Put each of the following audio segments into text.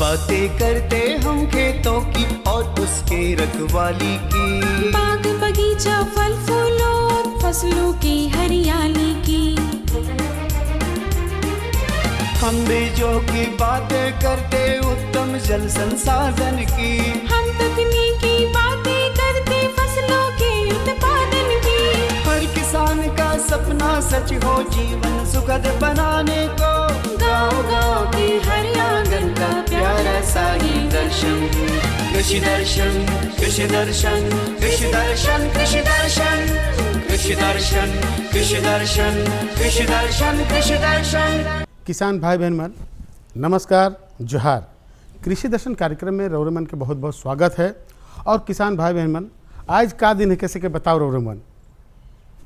बातें करते हम खेतों की और उसके रखवाली की, बाग बगीचा फल फूलों और फसलों की हरियाली की। हम बीजों की बातें करते उत्तम जल संसाधन की, हम तकनीकी बातें करते फसलों के उत्पादन की। हर किसान का सपना सच हो जीवन सुखद बनाने को, गाँव-गाँव के हर आंगन का प्यारा सा ही दर्शन। कृषि दर्शन, कृषि दर्शन, कृषि दर्शन, कृषि दर्शन, कृषि दर्शन, कृषि दर्शन, कृषि दर्शन, कृषि दर्शन। किसान भाई बहन मन नमस्कार, जोहार। कृषि दर्शन कार्यक्रम में रौरमन के बहुत बहुत स्वागत है। और किसान भाई बहन मन, आज का दिन है कैसे के बताओ रौरमन?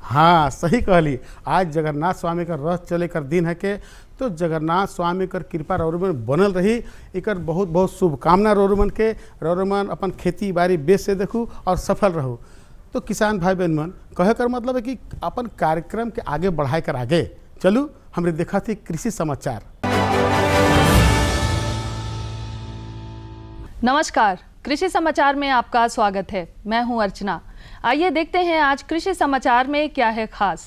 हाँ, सही कहली, आज जगन्नाथ स्वामी का रथ चले कर दिन है के, तो जगन्नाथ स्वामी कर कृपा रौरमन बनल रही। एकर बहुत बहुत शुभकामना रौरमन के। रौरमन अपन खेती बाड़ी बेच से देखू और सफल रहू। तो किसान भाई बहन मन कहे कर मतलब है कि अपन कार्यक्रम के आगे बढ़ाए कर आगे चलू। हमने देखा थी कृषि समाचार। नमस्कार, कृषि समाचार में आपका स्वागत है। मैं हूं अर्चना। आइए देखते हैं आज कृषि समाचार में क्या है खास।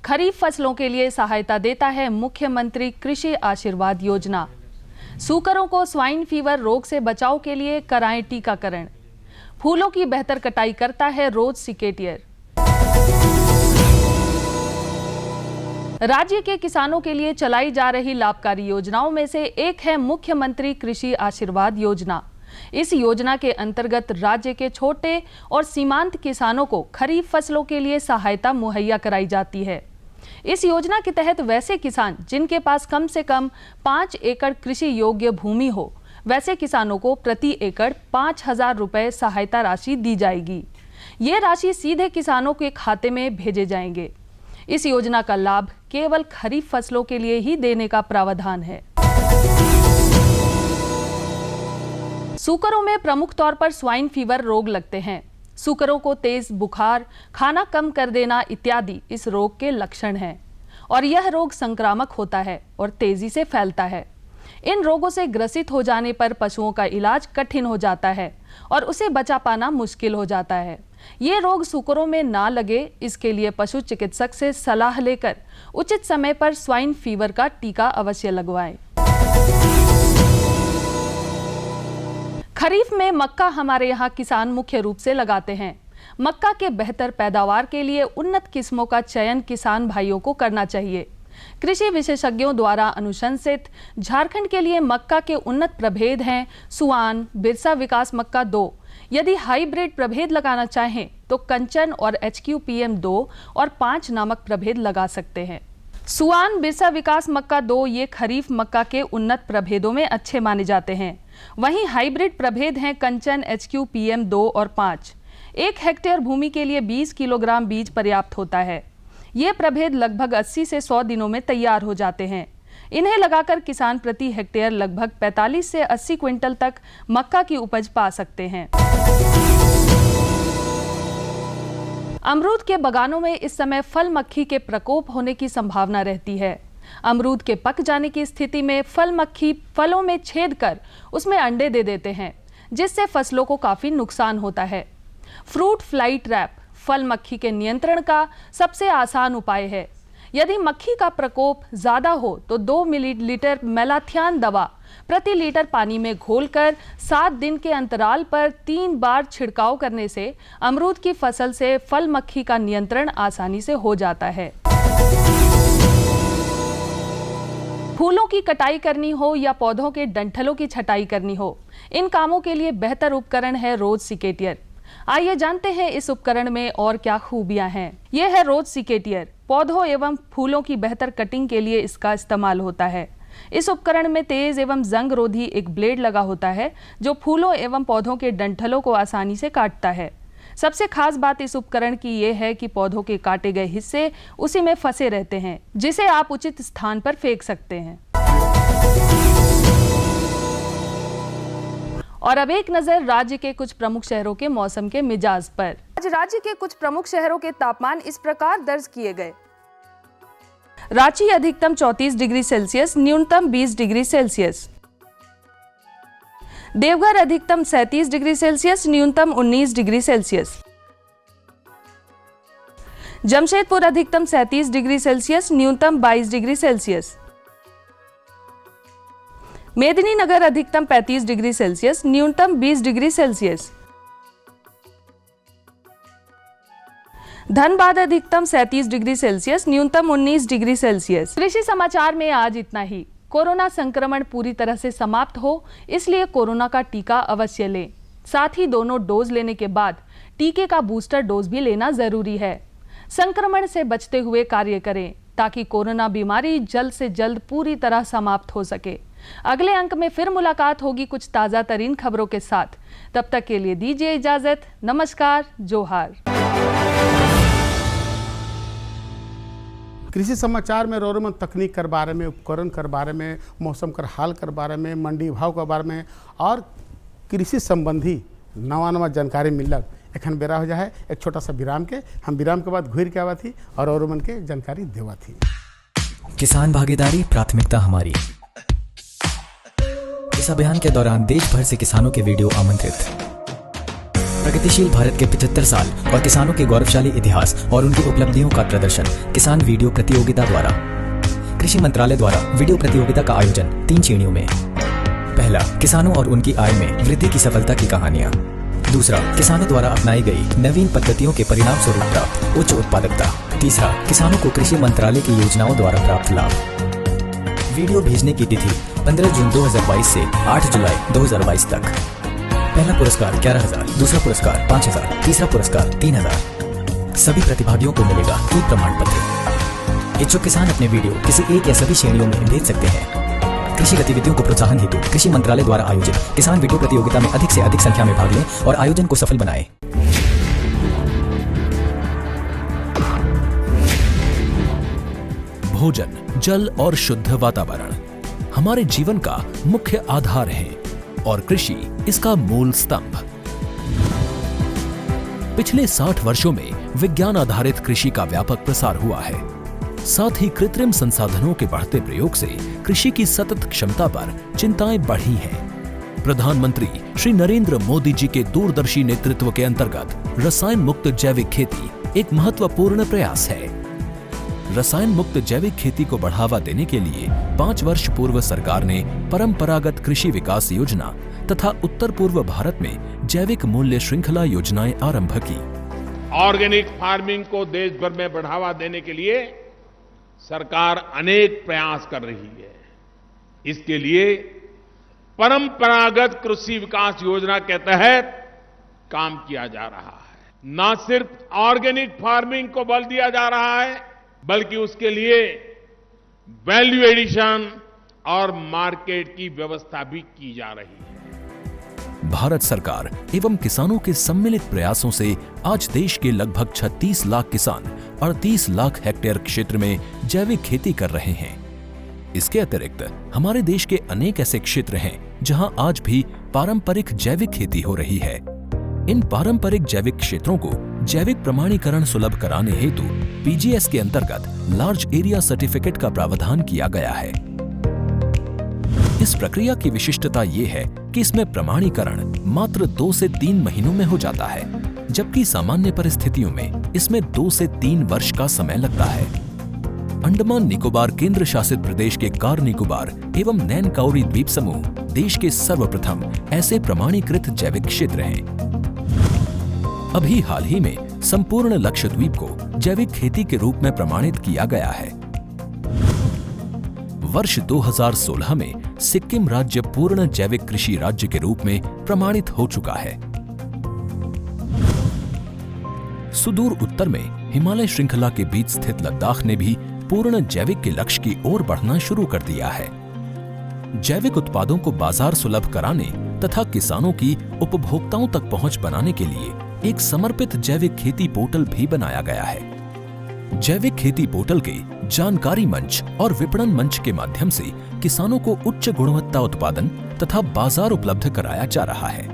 खरीफ फसलों के लिए सहायता देता है मुख्यमंत्री कृषि आशीर्वाद योजना। सूकरों को स्वाइन फीवर रोग से बचाव के लिए कराएं टीकाकरण। फूलों की बेहतर कटाई करता है रोज सिकेटियर। राज्य के किसानों के लिए चलाई जा रही लाभकारी योजनाओं में से एक है मुख्यमंत्री कृषि आशीर्वाद योजना। इस योजना के अंतर्गत राज्य के छोटे और सीमांत किसानों को खरीफ फसलों के लिए सहायता मुहैया कराई जाती है। इस योजना के तहत वैसे किसान जिनके पास कम से कम 5 एकड़ कृषि योग्य भूमि हो, वैसे किसानों को प्रति एकड़ 5,000 रुपए सहायता राशि दी जाएगी। ये राशि सीधे किसानों के खाते में भेजे जाएंगे। इस योजना का लाभ केवल खरीफ फसलों के लिए ही देने का प्रावधान है। सूकरों में प्रमुख तौर पर स्वाइन फीवर रोग लगते हैं। सूकरों को तेज बुखार, खाना कम कर देना इत्यादि इस रोग के लक्षण हैं और यह रोग संक्रामक होता है और तेजी से फैलता है। इन रोगों से ग्रसित हो जाने पर पशुओं का इलाज कठिन हो जाता है और उसे बचा पाना मुश्किल हो जाता है। ये रोग सूकरों में ना लगे, इसके लिए पशु चिकित्सक से सलाह लेकर उचित समय पर स्वाइन फीवर का टीका अवश्य लगवाएं। खरीफ में मक्का हमारे यहाँ किसान मुख्य रूप से लगाते हैं। मक्का के बेहतर पैदावार के लिए उन्नत किस्मों का चयन किसान भाइयों को करना चाहिए। कृषि विशेषज्ञों द्वारा अनुशंसित झारखंड के लिए मक्का के उन्नत प्रभेद हैं सुआन, बिरसा विकास मक्का 2। यदि हाइब्रिड प्रभेद लगाना चाहें तो कंचन और HQPM 2 और 5 नामक प्रभेद लगा सकते हैं। सुआन, बिरसा विकास मक्का 2 ये खरीफ मक्का के उन्नत प्रभेदों में अच्छे माने जाते हैं। वहीं हाइब्रिड प्रभेद हैं कंचन, HQPM 2 और 5। 1 हेक्टेयर भूमि के लिए 20 किलोग्राम बीज पर्याप्त होता है। ये प्रभेद लगभग 80 से 100 दिनों में तैयार हो जाते हैं। इन्हें लगाकर किसान प्रति हेक्टेयर लगभग 45 से 80 क्विंटल तक मक्का की उपज पा सकते हैं। अमरूद के बागानों में इस समय फल मक्खी के प्रकोप होने की संभावना रहती है। अमरूद के पक जाने की स्थिति में फल मक्खी फलों में छेद कर उसमें अंडे दे देते हैं, जिससे फसलों को काफी नुकसान होता है। फ्रूट फ्लाई ट्रैप फल मक्खी के नियंत्रण का सबसे आसान उपाय है। यदि मक्खी का प्रकोप ज्यादा हो तो 2 मिलीलीटर मेलाथियान दवा प्रति लीटर पानी में घोलकर 7 दिन के अंतराल पर 3 बार छिड़काव करने से अमरूद की फसल से फल मक्खी का नियंत्रण आसानी से हो जाता है। फूलों की कटाई करनी हो या पौधों के डंठलों की छटाई करनी हो, इन कामों के लिए बेहतर उपकरण है रोज सिकेटियर। आइए जानते हैं इस उपकरण में और क्या खूबियां हैं। यह है रोज सिकेटियर। पौधों एवं फूलों की बेहतर कटिंग के लिए इसका इस्तेमाल होता है। इस उपकरण में तेज एवं जंग रोधी एक ब्लेड लगा होता है जो फूलों एवं पौधों के डंठलों को आसानी से काटता है। सबसे खास बात इस उपकरण की यह है कि पौधों के काटे गए हिस्से उसी में फंसे रहते हैं, जिसे आप उचित स्थान पर फेंक सकते हैं। और अब एक नजर राज्य के कुछ प्रमुख शहरों के मौसम के मिजाज पर। आज राज्य के कुछ प्रमुख शहरों के तापमान इस प्रकार दर्ज किए गए। रांची अधिकतम 34 डिग्री सेल्सियस, न्यूनतम 20 डिग्री सेल्सियस। देवघर अधिकतम 37 डिग्री सेल्सियस, न्यूनतम 19 डिग्री सेल्सियस। जमशेदपुर अधिकतम 37 डिग्री सेल्सियस, न्यूनतम 22 डिग्री सेल्सियस। मेदिनीनगर अधिकतम 35 डिग्री सेल्सियस, न्यूनतम 20 डिग्री सेल्सियस। धनबाद अधिकतम 37 डिग्री सेल्सियस, न्यूनतम 19 डिग्री सेल्सियस। कृषि समाचार में आज इतना ही। कोरोना संक्रमण पूरी तरह से समाप्त हो, इसलिए कोरोना का टीका अवश्य लें। साथ ही दोनों डोज लेने के बाद टीके का बूस्टर डोज भी लेना जरूरी है। संक्रमण से बचते हुए कार्य करें ताकि कोरोना बीमारी जल्द से जल्द पूरी तरह समाप्त हो सके। अगले अंक में फिर मुलाकात होगी कुछ ताजा तरीन खबरों के साथ। तब तक के लिए दीजिए इजाजत। नमस्कार, जोहार। कृषि समाचार में रोरमन तकनीक कर बारे में, उपकरण कर बारे में, मौसम कर हाल कर बारे में, मंडी भाव के बारे में और कृषि संबंधी नवा जानकारी मिलक। एखन बेरा हो जाए एक छोटा सा विराम के। हम विराम के बाद घूर के आवा थी और रोरमन के जानकारी देवा थी। किसान भागीदारी प्राथमिकता हमारी। इस अभियान के दौरान देश भर से किसानों के वीडियो आमंत्रित। प्रगतिशील भारत के 75 साल और किसानों के गौरवशाली इतिहास और उनकी उपलब्धियों का प्रदर्शन किसान वीडियो प्रतियोगिता द्वारा। कृषि मंत्रालय द्वारा वीडियो प्रतियोगिता का आयोजन 3 श्रेणियों में। पहला, किसानों और उनकी आय में वृद्धि की सफलता की कहानियां। दूसरा, किसानों द्वारा अपनाई गई नवीन पद्धतियों के परिणाम स्वरूप प्राप्त उच्च उत्पादकता। तीसरा, किसानों को कृषि मंत्रालय की योजनाओं द्वारा प्राप्त लाभ। वीडियो भेजने की तिथि 15 जून 2022 से 8 जुलाई 2022 तक। पहला पुरस्कार 11,000, दूसरा पुरस्कार 5,000, तीसरा पुरस्कार 3,000। सभी प्रतिभागियों को मिलेगा ई प्रमाण पत्र। इच्छुक किसान अपने वीडियो किसी एक या सभी श्रेणियों में भेज सकते हैं। कृषि गतिविधियों को प्रोत्साहन हेतु कृषि मंत्रालय द्वारा आयोजित किसान वीडियो प्रतियोगिता में अधिक से अधिक संख्या में भाग लें और आयोजन को सफल बनाएं। भोजन, जल और शुद्ध वातावरण हमारे जीवन का मुख्य आधार है और कृषि इसका मूल स्तंभ। पिछले 60 वर्षों में विज्ञान आधारित कृषि का व्यापक प्रसार हुआ है। साथ ही कृत्रिम संसाधनों के बढ़ते प्रयोग से कृषि की सतत क्षमता पर चिंताएं बढ़ी हैं। प्रधानमंत्री श्री नरेंद्र मोदी जी के दूरदर्शी नेतृत्व के अंतर्गत रसायन मुक्त जैविक खेती एक महत्वपूर्ण प्रयास है। रसायन मुक्त जैविक खेती को बढ़ावा देने के लिए 5 वर्ष पूर्व सरकार ने परंपरागत कृषि विकास योजना तथा उत्तर पूर्व भारत में जैविक मूल्य श्रृंखला योजनाएं आरंभ की। ऑर्गेनिक फार्मिंग को देश भर में बढ़ावा देने के लिए सरकार अनेक प्रयास कर रही है। इसके लिए परंपरागत कृषि विकास योजना के तहत काम किया जा रहा है। न सिर्फ ऑर्गेनिक फार्मिंग को बल दिया जा रहा है, बल्कि उसके लिए वैल्यू एडिशन और मार्केट की व्यवस्था भी की जा रही है। भारत सरकार एवं किसानों के सम्मिलित प्रयासों से आज देश के लगभग 36 लाख किसान 38 लाख हेक्टेयर क्षेत्र में जैविक खेती कर रहे हैं। इसके अतिरिक्त हमारे देश के अनेक ऐसे क्षेत्र हैं जहां आज भी पारंपरिक जैविक खेती हो रही है। इन पारंपरिक जैविक क्षेत्रों को जैविक प्रमाणीकरण सुलभ कराने हेतु पीजीएस के अंतर्गत लार्ज एरिया सर्टिफिकेट का प्रावधान किया गया है। इस प्रक्रिया की विशिष्टता ये है कि इसमें प्रमाणीकरण मात्र 2 से 3 महीनों में हो जाता है, जबकि सामान्य परिस्थितियों में इसमें 2 से 3 वर्ष का समय लगता है। अंडमान निकोबार केंद्र शासित प्रदेश के कार निकोबार एवं नैन काउरी द्वीप समूह देश के सर्वप्रथम ऐसे प्रमाणीकृत जैविक क्षेत्र हैं। अभी हाल ही में संपूर्ण लक्षद्वीप को जैविक खेती के रूप में प्रमाणित किया गया है। वर्ष 2016 में सिक्किम राज्य पूर्ण जैविक कृषि राज्य के रूप में प्रमाणित हो चुका है। सुदूर उत्तर में हिमालय श्रृंखला के बीच स्थित लद्दाख ने भी पूर्ण जैविक के लक्ष्य की ओर बढ़ना शुरू कर दिया है। जैविक उत्पादों को बाजार सुलभ कराने तथा किसानों की उपभोक्ताओं तक पहुंच बनाने के लिए एक समर्पित जैविक खेती पोर्टल भी बनाया गया है। जैविक खेती पोर्टल के जानकारी मंच और विपणन मंच के माध्यम से किसानों को उच्च गुणवत्ता उत्पादन तथा बाजार उपलब्ध कराया जा रहा है।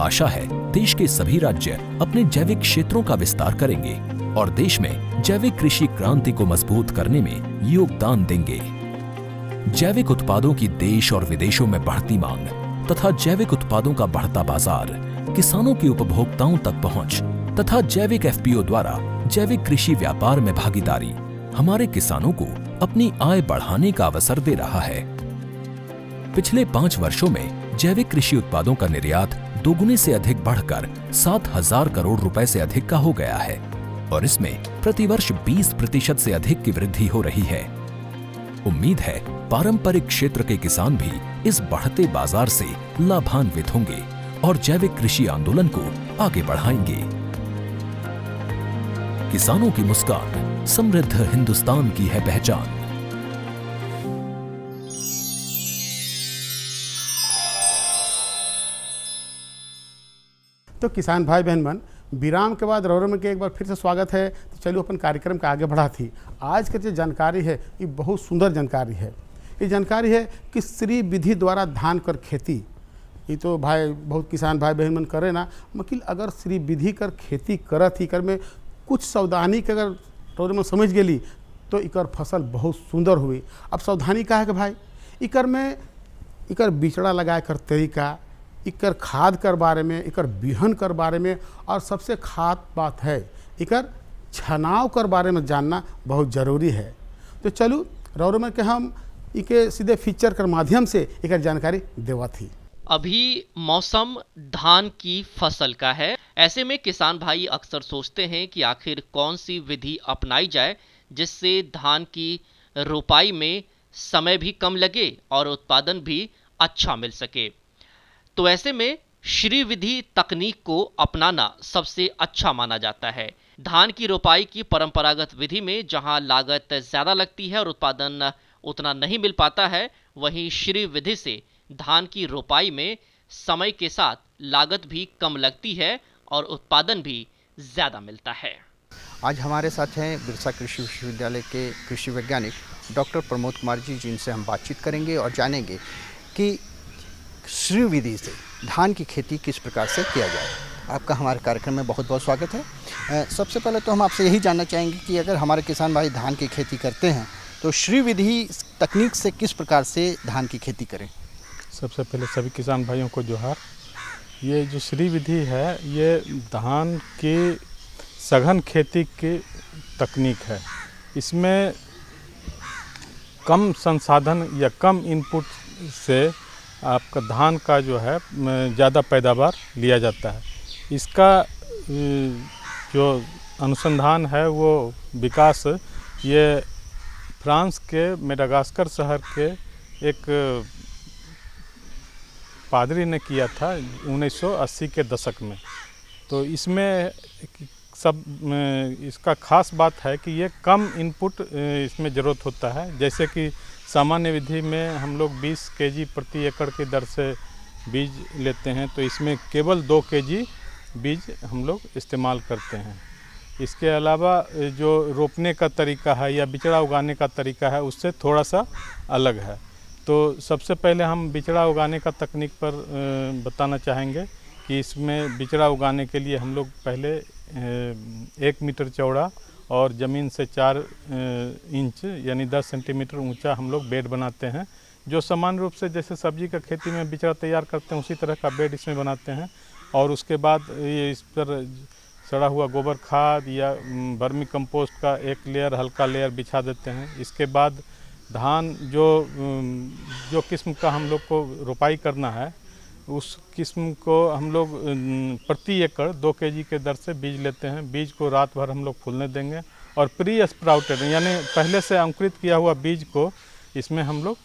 आशा है देश के सभी राज्य अपने जैविक क्षेत्रों का विस्तार करेंगे और देश में जैविक कृषि क्रांति को मजबूत करने में योगदान देंगे। जैविक उत्पादों की देश और विदेशों में बढ़ती मांग तथा जैविक उत्पादों का बढ़ता बाजार, किसानों की उपभोक्ताओं तक पहुंच तथा जैविक एफपीओ द्वारा जैविक कृषि व्यापार में भागीदारी हमारे किसानों को अपनी आय बढ़ाने का अवसर दे रहा है। पिछले 5 वर्षों में जैविक कृषि उत्पादों का निर्यात दोगुने से अधिक बढ़कर 7,000 करोड़ रुपए से अधिक का हो गया है और इसमें प्रतिवर्ष 20% से अधिक की वृद्धि हो रही है। उम्मीद है पारंपरिक क्षेत्र के किसान भी इस बढ़ते बाजार से लाभान्वित होंगे और जैविक कृषि आंदोलन को आगे बढ़ाएंगे। किसानों की मुस्कान समृद्ध हिंदुस्तान की है पहचान। तो किसान भाई बहन मन, विराम के बाद रौरम के एक बार फिर से स्वागत है। तो चलिए अपन कार्यक्रम का आगे बढ़ा थी। आज की जो जानकारी है ये बहुत सुंदर जानकारी है। ये जानकारी है कि श्री विधि द्वारा धान कर खेती, ये तो भाई बहुत किसान भाई बहन मन करे ना, मकिल अगर श्री विधि कर खेती करत ही कर में कुछ सावधानी के अगर रौरम समझ गेली तो इकर फसल बहुत सुंदर हुई। अब सावधानी का है कि भाई इकर में इकर बिचड़ा लगाए कर तरीका, इकर खाद कर बारे में, इकर बिहन कर बारे में, और सबसे खास बात है इकर छनाव कर बारे में जानना बहुत ज़रूरी है। तो चलू रौर में के हम इके सीधे फीचर कर माध्यम से इकर जानकारी देवा थी। अभी मौसम धान की फसल का है। ऐसे में किसान भाई अक्सर सोचते हैं कि आखिर कौन सी विधि अपनाई जाए जिससे धान की रोपाई में समय भी कम लगे और उत्पादन भी अच्छा मिल सके। तो ऐसे में श्री विधि तकनीक को अपनाना सबसे अच्छा माना जाता है। धान की रोपाई की परंपरागत विधि में जहां लागत ज़्यादा लगती है और उत्पादन उतना नहीं मिल पाता है, वहीं श्री विधि से धान की रोपाई में समय के साथ लागत भी कम लगती है और उत्पादन भी ज़्यादा मिलता है। आज हमारे साथ हैं बिरसा कृषि विश्वविद्यालय के कृषि वैज्ञानिक डॉक्टर प्रमोद कुमार जी, जिनसे हम बातचीत करेंगे और जानेंगे कि श्री विधि से धान की खेती किस प्रकार से किया जाए। आपका हमारे कार्यक्रम में बहुत बहुत स्वागत है। सबसे पहले तो हम आपसे यही जानना चाहेंगे कि अगर हमारे किसान भाई धान की खेती करते हैं तो श्री विधि तकनीक से किस प्रकार से धान की खेती करें। सबसे पहले सभी किसान भाइयों को जोहार। ये जो श्री विधि है ये धान की सघन खेती की तकनीक है। इसमें कम संसाधन या कम इनपुट से आपका धान का जो है ज़्यादा पैदावार लिया जाता है। इसका जो अनुसंधान है वो विकास ये फ्रांस के मेडागास्कर शहर के एक पादरी ने किया था 1980 के दशक में। तो इसमें सब इसका खास बात है कि ये कम इनपुट इसमें ज़रूरत होता है। जैसे कि सामान्य विधि में हम लोग 20 केजी प्रति एकड़ की दर से बीज लेते हैं, तो इसमें केवल 2 केजी बीज हम लोग इस्तेमाल करते हैं। इसके अलावा जो रोपने का तरीका है या बिचड़ा उगाने का तरीका है उससे थोड़ा सा अलग है। तो सबसे पहले हम बिचड़ा उगाने का तकनीक पर बताना चाहेंगे कि इसमें बिचड़ा उगाने के लिए हम लोग पहले 1 मीटर चौड़ा और ज़मीन से 4 इंच यानी 10 सेंटीमीटर ऊंचा हम लोग बेड बनाते हैं। जो सामान्य रूप से जैसे सब्जी का खेती में बिचड़ा तैयार करते हैं उसी तरह का बेड इसमें बनाते हैं। और उसके बाद ये इस पर सड़ा हुआ गोबर खाद या वर्मी कंपोस्ट का एक लेयर हल्का लेयर बिछा देते हैं। इसके बाद धान जो किस्म का हम लोग को रोपाई करना है उस किस्म को हम लोग प्रति एकड़ 2 केजी के दर से बीज लेते हैं। बीज को रात भर हम लोग फूलने देंगे और प्री स्प्राउटेड यानी पहले से अंकुरित किया हुआ बीज को इसमें हम लोग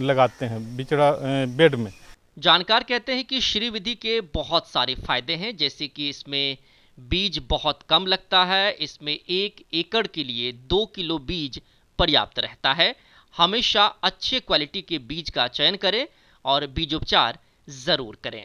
लगाते हैं बिचड़ा बेड में। जानकार कहते हैं कि श्री विधि के बहुत सारे फायदे हैं, जैसे कि इसमें बीज बहुत कम लगता है। इसमें 1 एकड़ के लिए 2 किलो बीज पर्याप्त रहता है। हमेशा अच्छे क्वालिटी के बीज का चयन करें और बीज उपचार ज़रूर करें।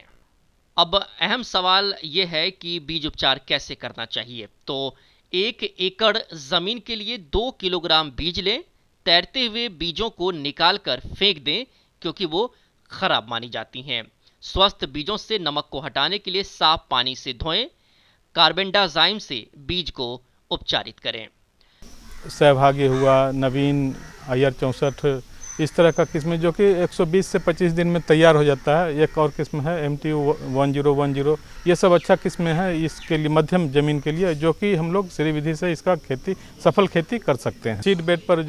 अब अहम सवाल ये है कि बीज उपचार कैसे करना चाहिए। तो 1 एकड़ ज़मीन के लिए 2 किलोग्राम बीज लें। तैरते हुए बीजों को निकाल कर फेंक दें क्योंकि वो खराब मानी जाती हैं। स्वस्थ बीजों से नमक को हटाने के लिए साफ पानी से धोएं। कार्बेंडाजाइम से बीज को उपचारित करें। सहभागी हुआ, नवीन, IR 64 इस तरह का किस्म जो कि 120 से 25 दिन में तैयार हो जाता है। एक और किस्म है MTU 1010, ये सब अच्छा किस्म है इसके लिए, मध्यम ज़मीन के लिए, जो कि हम लोग श्री विधि से इसका सफल खेती कर सकते हैं। सीड बेड पर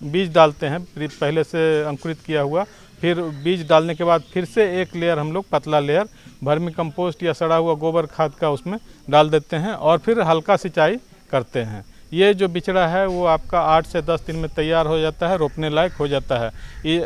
बीज डालते हैं पहले से अंकुरित किया हुआ, फिर बीज डालने के बाद फिर से एक लेयर हम लोग पतला लेयर वर्मी कंपोस्ट या सड़ा हुआ गोबर खाद का उसमें डाल देते हैं और फिर हल्का सिंचाई करते हैं। ये जो बिचड़ा है वो आपका 8 से 10 दिन में तैयार हो जाता है, रोपने लायक हो जाता है। ये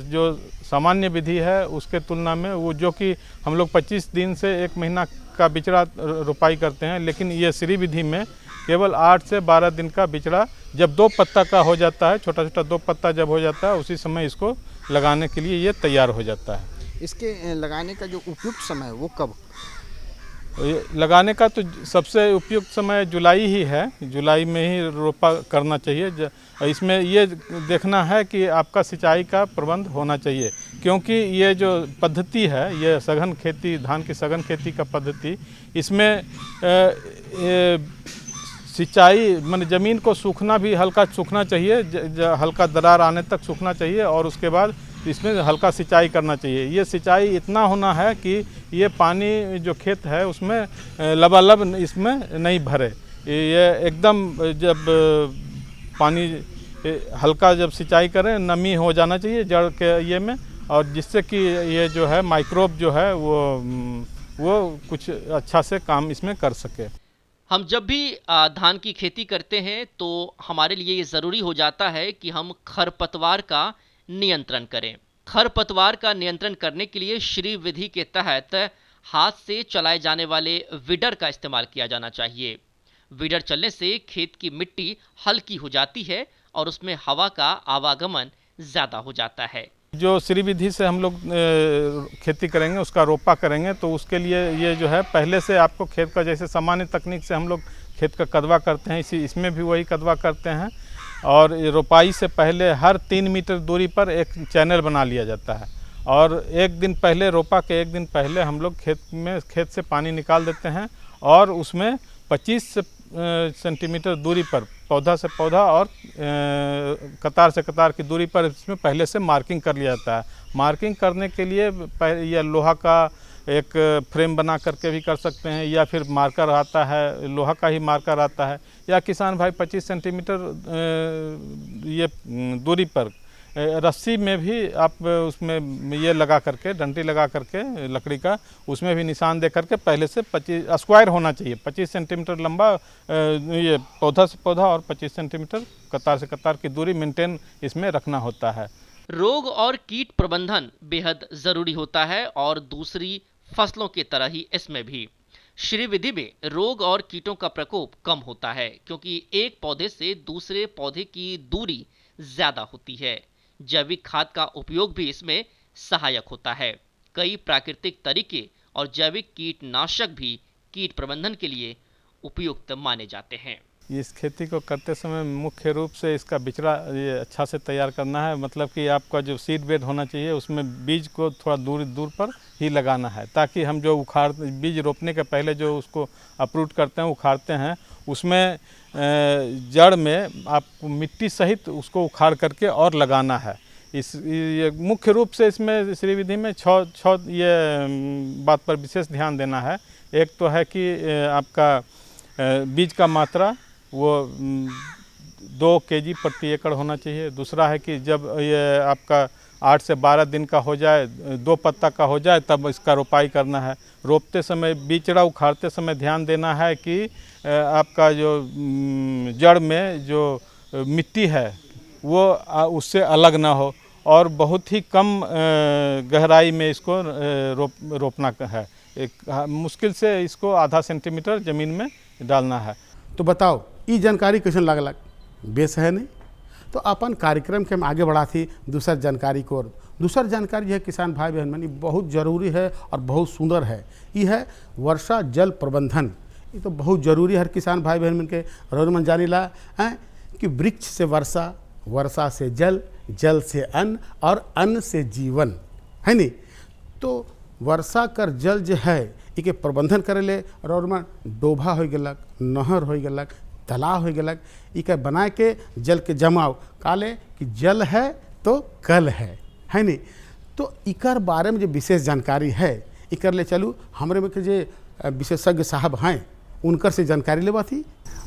जो सामान्य विधि है उसके तुलना में वो जो कि हम लोग 25 दिन से 1 महीना का बिचड़ा रोपाई करते हैं, लेकिन ये श्री विधि में केवल 8 से 12 दिन का बिचड़ा जब 2 पत्ता का हो जाता है, छोटा छोटा 2 पत्ता जब हो जाता है, उसी समय इसको लगाने के लिए ये तैयार हो जाता है। इसके लगाने का जो उपयुक्त समय है वो कब? लगाने का तो सबसे उपयुक्त समय जुलाई ही है, जुलाई में ही रोपा करना चाहिए। इसमें ये देखना है कि आपका सिंचाई का प्रबंध होना चाहिए, क्योंकि ये जो पद्धति है, ये सघन खेती, धान की सघन खेती का पद्धति, इसमें सिंचाई माने ज़मीन को सूखना भी हल्का सूखना चाहिए, हल्का दरार आने तक सूखना चाहिए और उसके बाद इसमें हल्का सिंचाई करना चाहिए। ये सिंचाई इतना होना है कि ये पानी जो खेत है उसमें लबालब इसमें नहीं भरे। ये एकदम जब पानी हल्का जब सिंचाई करें नमी हो जाना चाहिए जड़ के ये में, और जिससे कि ये जो है माइक्रोब जो है वो कुछ अच्छा से काम इसमें कर सके। हम जब भी धान की खेती करते हैं तो हमारे लिए ये ज़रूरी हो जाता है कि हम खरपतवार का नियंत्रण करें। खरपतवार का नियंत्रण करने के लिए श्री विधि के तहत हाथ से चलाए जाने वाले वीडर का इस्तेमाल किया जाना चाहिए। वीडर चलने से खेत की मिट्टी हल्की हो जाती है और उसमें हवा का आवागमन ज़्यादा हो जाता है। जो श्री विधि से हम लोग खेती करेंगे, उसका रोपा करेंगे, तो उसके लिए ये जो है पहले से आपको खेत का, जैसे सामान्य तकनीक से हम लोग खेत का कदवा करते हैं, इसमें भी वही कदवा करते हैं। और रोपाई से पहले हर 3 मीटर दूरी पर एक चैनल बना लिया जाता है और एक दिन पहले, रोपा के एक दिन पहले हम लोग खेत से पानी निकाल देते हैं और उसमें 25 सेंटीमीटर दूरी पर पौधा से पौधा और कतार से कतार की दूरी पर इसमें पहले से मार्किंग कर लिया जाता है। मार्किंग करने के लिए यह लोहा का एक फ्रेम बना करके भी कर सकते हैं, या फिर मार्कर आता है, लोहा का ही मार्कर आता है, या किसान भाई 25 सेंटीमीटर ये दूरी पर रस्सी में भी आप उसमें ये लगा करके, डंडी लगा करके लकड़ी का, उसमें भी निशान दे करके पहले से 25 स्क्वायर होना चाहिए, 25 सेंटीमीटर लंबा ये पौधा से पौधा और 25 सेंटीमीटर कतार से कतार की दूरी मेंटेन इसमें रखना होता है। रोग और कीट प्रबंधन बेहद ज़रूरी होता है और दूसरी फसलों की तरह ही इसमें भी श्री विधि में रोग और कीटों का प्रकोप कम होता है, क्योंकि एक पौधे से दूसरे पौधे की दूरी ज़्यादा होती है। जैविक खाद का उपयोग भी इसमें सहायक होता है। कई प्राकृतिक तरीके और जैविक कीटनाशक भी कीट प्रबंधन के लिए उपयुक्त माने जाते हैं। इस खेती को करते समय मुख्य रूप से इसका बिचड़ा ये अच्छा से तैयार करना है, मतलब कि आपका जो सीड बेड होना चाहिए उसमें बीज को थोड़ा दूर पर ही लगाना है, ताकि हम जो बीज रोपने के पहले जो उसको अपरूट करते हैं, उखाड़ते हैं, उसमें जड़ में आपको मिट्टी सहित उसको उखाड़ करके और लगाना है। ये मुख्य रूप से इसमें श्री विधि में छः ये बात पर विशेष ध्यान देना है। एक तो है कि आपका बीज का मात्रा वो 2 kg प्रति एकड़ होना चाहिए। दूसरा है कि जब ये आपका 8 से 12 दिन का हो जाए, 2 पत्ता का हो जाए, तब इसका रोपाई करना है। रोपते समय, बिचड़ा उखाड़ते समय ध्यान देना है कि आपका जो जड़ में जो मिट्टी है वो उससे अलग ना हो और बहुत ही कम गहराई में इसको रोपना है। मुश्किल से इसको आधा सेंटीमीटर ज़मीन में डालना है। तो बताओ ये जानकारी कैसे लागलक? बेस है नहीं तो अपन कार्यक्रम के हम आगे बढ़ा थी दूसर जानकारी को। दूसर जानकारी है किसान भाई बहन मन, बहुत जरूरी है और बहुत सुंदर है। ये है वर्षा जल प्रबंधन। ये तो बहुत जरूरी है हर किसान भाई बहन मन के रोज मन जानी ला है कि वृक्ष से वर्षा, वर्षा से जल, जल से अन्न और अन्न से जीवन, है नहीं। तो वर्षा कर जल जो है इके प्रबंधन करे ले और में डोभा हो गलक, नहर हो गलक, तालाब हो गलक, इके बनाए के जल के जमाव काले कि जल है तो कल है नहीं। तो इकर बारे में जो विशेष जानकारी है इकर ले चलू हमरे में के जे विशेषज्ञ साहब हैं उनकर से जानकारी लेवा थी।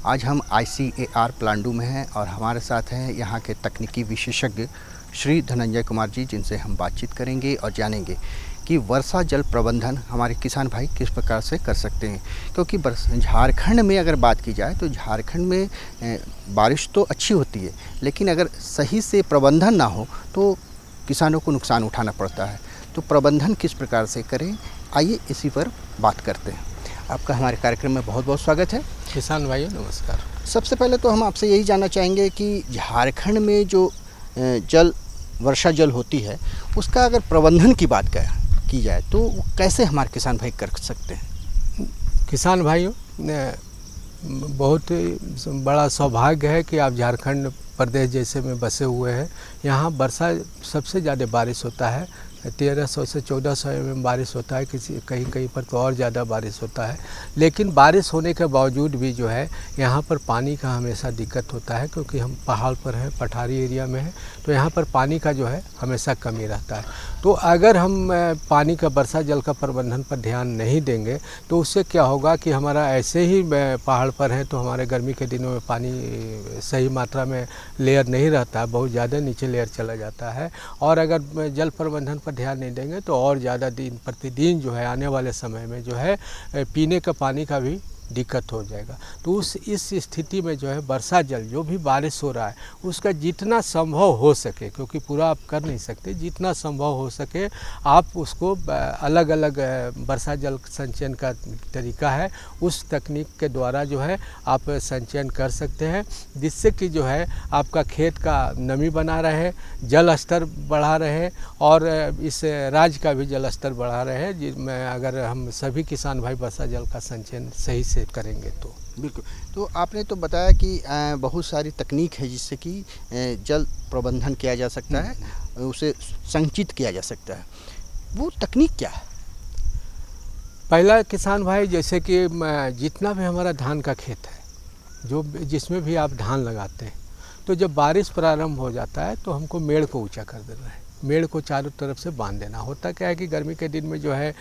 आज हम ICAR प्लांडू में हैं और हमारे साथ हैं यहाँ के तकनीकी विशेषज्ञ श्री धनंजय कुमार जी, जिनसे हम बातचीत करेंगे और जानेंगे कि वर्षा जल प्रबंधन हमारे किसान भाई किस प्रकार से कर सकते हैं। क्योंकि झारखंड में अगर बात की जाए तो झारखंड में बारिश तो अच्छी होती है, लेकिन अगर सही से प्रबंधन ना हो तो किसानों को नुकसान उठाना पड़ता है। तो प्रबंधन किस प्रकार से करें, आइए इसी पर बात करते हैं। आपका हमारे कार्यक्रम में बहुत बहुत स्वागत है। किसान भाइयों नमस्कार। सबसे पहले तो हम आपसे यही जानना चाहेंगे कि झारखंड में जो वर्षा जल होती है उसका अगर प्रबंधन की बात की जाए तो कैसे हमारे किसान भाई कर सकते हैं। किसान भाइयों, बहुत बड़ा सौभाग्य है कि आप झारखंड प्रदेश जैसे में बसे हुए हैं। यहाँ वर्षा सबसे ज़्यादा बारिश होता है, 1300 से 1400 mm बारिश होता है, कहीं कहीं पर तो और ज़्यादा बारिश होता है। लेकिन बारिश होने के बावजूद भी जो है यहाँ पर पानी का हमेशा दिक्कत होता है, क्योंकि हम पहाड़ पर हैं, पठारी एरिया में हैं, तो यहाँ पर पानी का जो है हमेशा कमी रहता है। तो अगर हम पानी का वर्षा जल का प्रबंधन पर ध्यान नहीं देंगे तो उससे क्या होगा कि हमारा ऐसे ही पहाड़ पर है तो हमारे गर्मी के दिनों में पानी सही मात्रा में लेयर नहीं रहता है, बहुत ज़्यादा नीचे लेयर चला जाता है। और अगर जल प्रबंधन पर ध्यान नहीं देंगे तो और ज़्यादा दिन प्रतिदिन जो है आने वाले समय में जो है पीने का पानी का भी दिक्कत हो जाएगा। तो इस स्थिति में जो है वर्षा जल जो भी बारिश हो रहा है उसका जितना संभव हो सके, क्योंकि पूरा आप कर नहीं सकते, जितना संभव हो सके आप उसको अलग अलग वर्षा जल संचयन का तरीका है, उस तकनीक के द्वारा जो है आप संचयन कर सकते हैं, जिससे कि जो है आपका खेत का नमी बना रहे, जल स्तर बढ़ा रहे और इस राज्य का भी जल स्तर बढ़ा रहे, जिसमें अगर हम सभी किसान भाई वर्षा जल का संचयन सही से करेंगे तो। बिल्कुल। तो आपने तो बताया कि बहुत सारी तकनीक है जिससे कि जल प्रबंधन किया जा सकता है, उसे संचित किया जा सकता है। वो तकनीक क्या है? पहला किसान भाई, जैसे कि जितना भी हमारा धान का खेत है, जो जिसमें भी आप धान लगाते हैं, तो जब बारिश प्रारंभ हो जाता है तो हमको मेड़ को ऊंचा कर देना है, मेड़ को चारों तरफ से बांध देना। होता क्या है कि गर्मी के दिन में जो है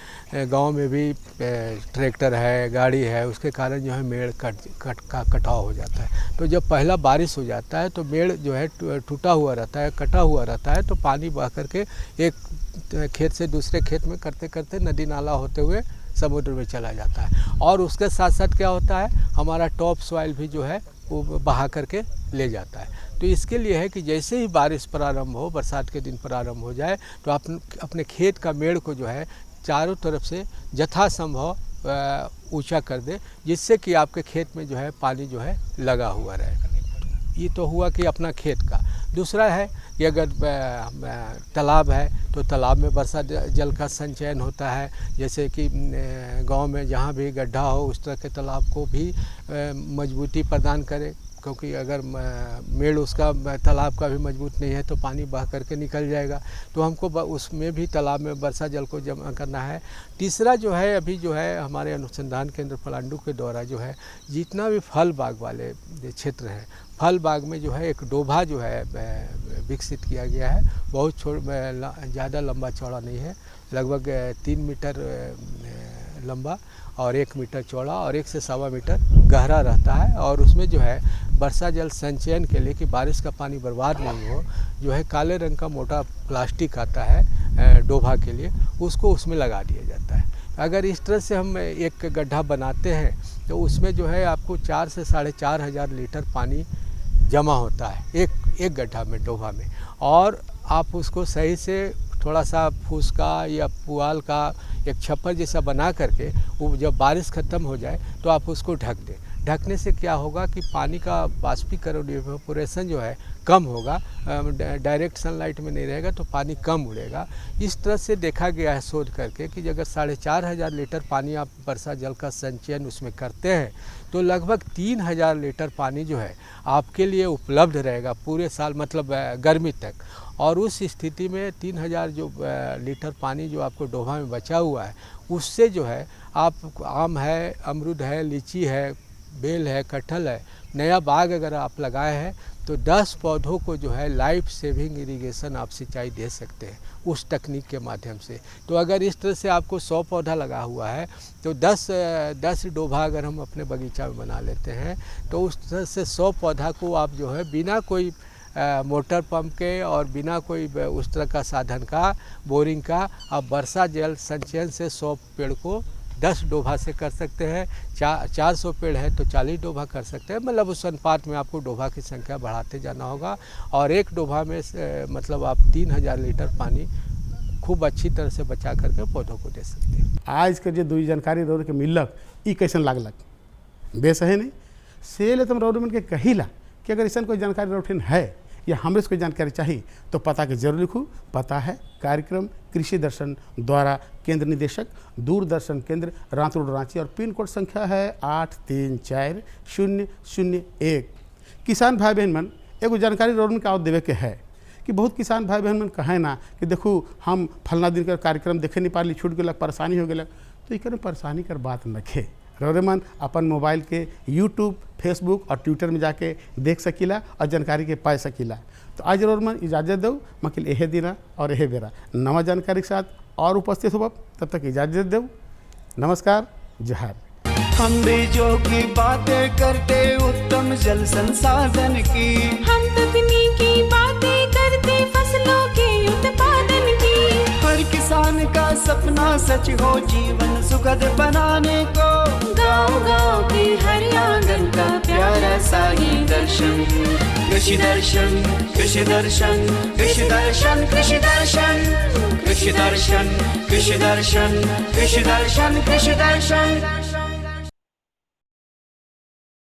गांव में भी ट्रैक्टर है, गाड़ी है, उसके कारण जो है मेड़ कटाव हो जाता है। तो जब पहला बारिश हो जाता है तो मेड़ जो है टूटा हुआ रहता है, कटा हुआ रहता है, तो पानी बह करके एक खेत से दूसरे खेत में करते करते नदी नाला होते हुए समुद्र में चला जाता है। और उसके साथ साथ क्या होता है, हमारा टॉप सॉइल भी जो है वो बहा करके ले जाता है। तो इसके लिए है कि जैसे ही बारिश प्रारंभ हो, बरसात के दिन प्रारंभ हो जाए, तो आप अपने खेत का मेड़ को जो है चारों तरफ से यथासंभव ऊंचा कर दे, जिससे कि आपके खेत में जो है पानी जो है लगा हुआ रहे। ये तो हुआ कि अपना खेत का। दूसरा है कि अगर तालाब है तो तालाब में वर्षा जल का संचयन होता है। जैसे कि गांव में जहाँ भी गड्ढा हो उस तरह के तालाब को भी मजबूती प्रदान करे, क्योंकि अगर मेड़ उसका तालाब का भी मजबूत नहीं है तो पानी बह करके निकल जाएगा। तो हमको उसमें भी तालाब में वर्षा जल को जमा करना है। तीसरा जो है, अभी जो है हमारे अनुसंधान केंद्र पलांडू के द्वारा जो है जितना भी फल बाग वाले क्षेत्र हैं, फल बाग में जो है एक डोभा जो है विकसित किया गया है। बहुत ज़्यादा लंबा चौड़ा नहीं है, लगभग 3 मीटर लंबा और 1 मीटर चौड़ा और 1 से 1.25 मीटर गहरा रहता है। और उसमें जो है वर्षा जल संचयन के लिए कि बारिश का पानी बर्बाद नहीं हो, जो है काले रंग का मोटा प्लास्टिक आता है डोभा के लिए, उसको उसमें लगा दिया जाता है। अगर इस तरह से हम एक गड्ढा बनाते हैं तो उसमें जो है आपको 4 से 4.5 लीटर पानी जमा होता है एक गड्ढा में, डोभा में। और आप उसको सही से थोड़ा सा फूसका या पुआल का एक छप्पर जैसा बना करके वो जब बारिश ख़त्म हो जाए तो आप उसको ढक दें। ढकने से क्या होगा कि पानी का वाष्पीकरण, इवेपोरेशन जो है कम होगा, डायरेक्ट सनलाइट में नहीं रहेगा तो पानी कम उड़ेगा। इस तरह से देखा गया है शोध करके कि अगर 4.5 लीटर पानी आप वर्षा जल का संचयन उसमें करते हैं तो लगभग 3000 लीटर पानी जो है आपके लिए उपलब्ध रहेगा पूरे साल, मतलब गर्मी तक। और उस स्थिति में 3000 जो लीटर पानी जो आपको डोभा में बचा हुआ है, उससे जो है आप आम है, अमरूद है, लीची है, बेल है, कटहल है, नया बाग अगर आप लगाए हैं तो 10 पौधों को जो है लाइफ सेविंग इरिगेशन आप सिंचाई दे सकते हैं उस तकनीक के माध्यम से। तो अगर इस तरह से आपको 100 पौधा लगा हुआ है तो 10 डोभा अगर हम अपने बगीचा में बना लेते हैं तो उस तरह से 100 पौधा को आप जो है बिना कोई मोटर पंप के और बिना कोई उस तरह का साधन का, बोरिंग का, आप वर्षा जल संचयन से 100 पेड़ को 10 डोभा से कर सकते हैं। 400 पेड़ है तो 40 डोभा कर सकते हैं। मतलब उस अनुपात में आपको डोभा की संख्या बढ़ाते जाना होगा और एक डोभा में मतलब आप 3000 लीटर पानी खूब अच्छी तरह से बचा करके पौधों को दे सकते हैं। आज के जो दुई जानकारी रौर के मिलक ई कैसन लागलक बेसहे नहीं से ले तुम रौर मन के कहिला कि अगर ऐसा कोई जानकारी रौठिन है या हमरे से कोई जानकारी चाहिए तो पता के जरूर लिखूँ। पता है कार्यक्रम कृषि दर्शन द्वारा केंद्र निदेशक दूरदर्शन केंद्र रांची रोड रांची और पिन कोड संख्या है 834001। किसान भाई बहन मन एगो जानकारी रोड में का देवे के है कि बहुत किसान भाई बहन मन कहे ना कि देखो हम फलना दिन का कार्यक्रम देखे नहीं पाली, छूट गलक, परेशानी हो गलक। तो एक परेशानी कर बात नखे रौरेमन अपन मोबाइल के यूट्यूब, फेसबुक और ट्विटर में जाके देख सकीला और जानकारी के पाए सकीला। तो आज रौरेमन इजाज़त दो मकिल एहे दिना और एहे बेरा नवा जानकारी के साथ और उपस्थित हो। तब तक इजाज़त दो। नमस्कार, जोहार। हम बीजों की बातें करते उत्तम जल संसाधन की, हम तकनीकी बातें करते फसलों के उत्पादन की। हर किसान का सपना सच हो जीवन सुखद बनाने को, गाँव-गाँव के हर आंगन का प्यारा सा ही दर्शन। कृषि दर्शन, कृषि दर्शन, कृषि दर्शन, कृषि दर्शन, कृषि दर्शन, कृषि दर्शन, कृषि दर्शन, कृषि दर्शन।